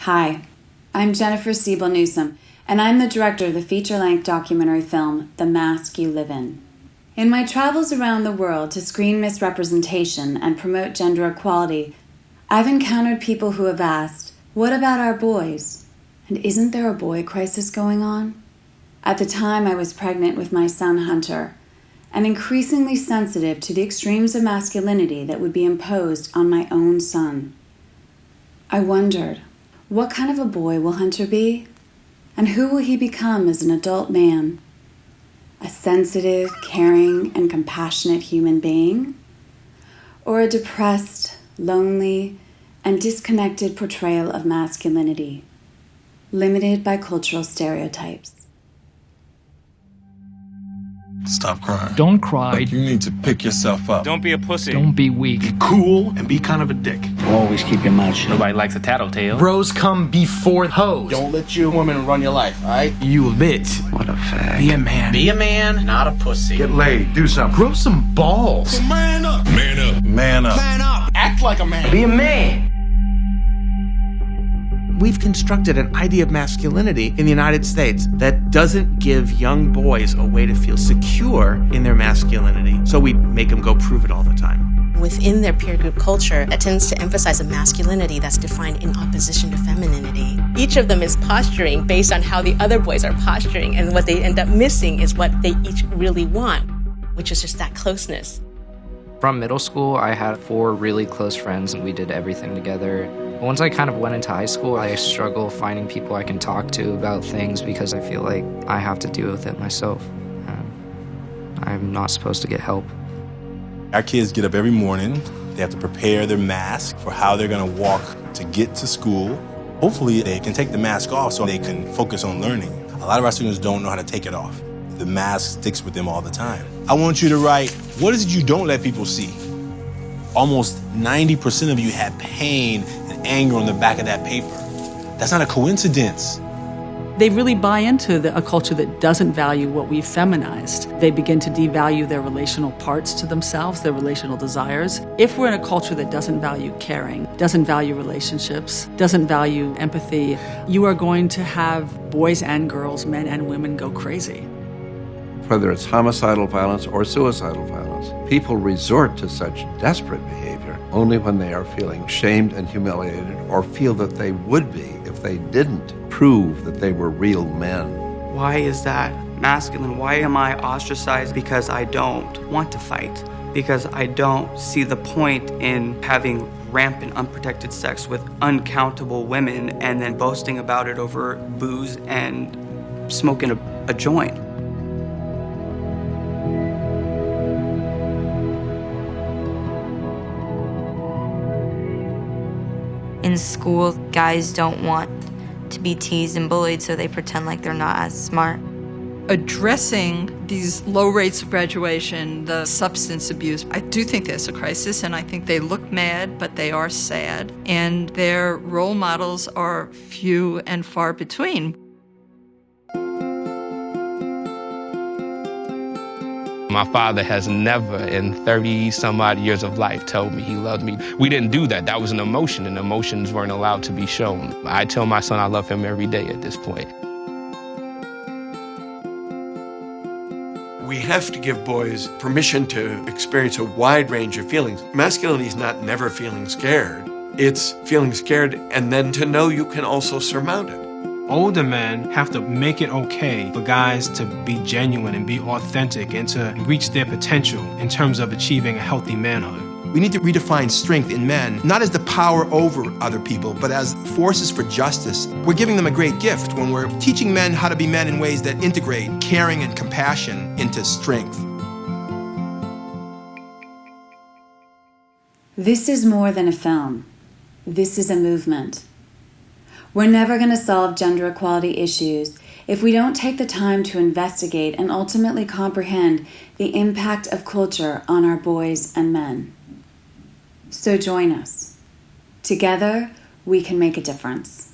Hi, I'm Jennifer Siebel-Newsom, and I'm the director of the feature-length documentary film, The Mask You Live In. In my travels around the world to screen misrepresentation and promote gender equality, I've encountered people who have asked, what about our boys? And isn't there a boy crisis going on? At the time, I was pregnant with my son Hunter, and increasingly sensitive to the extremes of masculinity that would be imposed on my own son. I wondered, what kind of a boy will Hunter be? And who will he become as an adult man? A sensitive, caring, and compassionate human being? Or a depressed, lonely, and disconnected portrayal of masculinity, limited by cultural stereotypes? Stop crying. Don't cry. Like, you need to pick yourself up. Don't be a pussy. Don't be weak. Be cool and be kind of a dick. Always keep your mouth shut. Nobody likes a tattletale. Bros come before hoes. Don't let your woman run your life, alright? You a bitch. What a fag. Be a man. Be a man, not a pussy. Get laid. Do something. Grow some balls. So man up. Man up. Man up. Man up. Act like a man. Be a man. We've constructed an idea of masculinity in the United States that doesn't give young boys a way to feel secure in their masculinity. So we make them go prove it all the time. Within their peer group culture, that tends to emphasize a masculinity that's defined in opposition to femininity. Each of them is posturing based on how the other boys are posturing, and what they end up missing is what they each really want, which is just that closeness. From middle school, I had 4 really close friends, and we did everything together. Once I kind of went into high school, I struggle finding people I can talk to about things because I feel like I have to deal with it myself. I'm not supposed to get help. Our kids get up every morning. They have to prepare their mask for how they're going to walk to get to school. Hopefully, they can take the mask off so they can focus on learning. A lot of our students don't know how to take it off. The mask sticks with them all the time. I want you to write, what is it you don't let people see? Almost 90% of you had pain and anger on the back of that paper. That's not a coincidence. They really buy into a culture that doesn't value what we've feminized. They begin to devalue their relational parts to themselves, their relational desires. If we're in a culture that doesn't value caring, doesn't value relationships, doesn't value empathy, you are going to have boys and girls, men and women go crazy. Whether it's homicidal violence or suicidal violence, people resort to such desperate behavior only when they are feeling shamed and humiliated or feel that they would be if they didn't prove that they were real men. Why is that masculine? Why am I ostracized? Because I don't want to fight. Because I don't see the point in having rampant unprotected sex with uncountable women and then boasting about it over booze and smoking a joint. In school, guys don't want to be teased and bullied, so they pretend like they're not as smart. Addressing these low rates of graduation, the substance abuse, I do think there's a crisis, and I think they look mad, but they are sad, and their role models are few and far between. My father has never in 30-some-odd years of life told me he loved me. We didn't do that. That was an emotion, and emotions weren't allowed to be shown. I tell my son I love him every day at this point. We have to give boys permission to experience a wide range of feelings. Masculinity is not never feeling scared. It's feeling scared and then to know you can also surmount it. Older men have to make it okay for guys to be genuine and be authentic and to reach their potential in terms of achieving a healthy manhood. We need to redefine strength in men, not as the power over other people, but as forces for justice. We're giving them a great gift when we're teaching men how to be men in ways that integrate caring and compassion into strength. This is more than a film. This is a movement. We're never going to solve gender equality issues if we don't take the time to investigate and ultimately comprehend the impact of culture on our boys and men. So join us. Together, we can make a difference.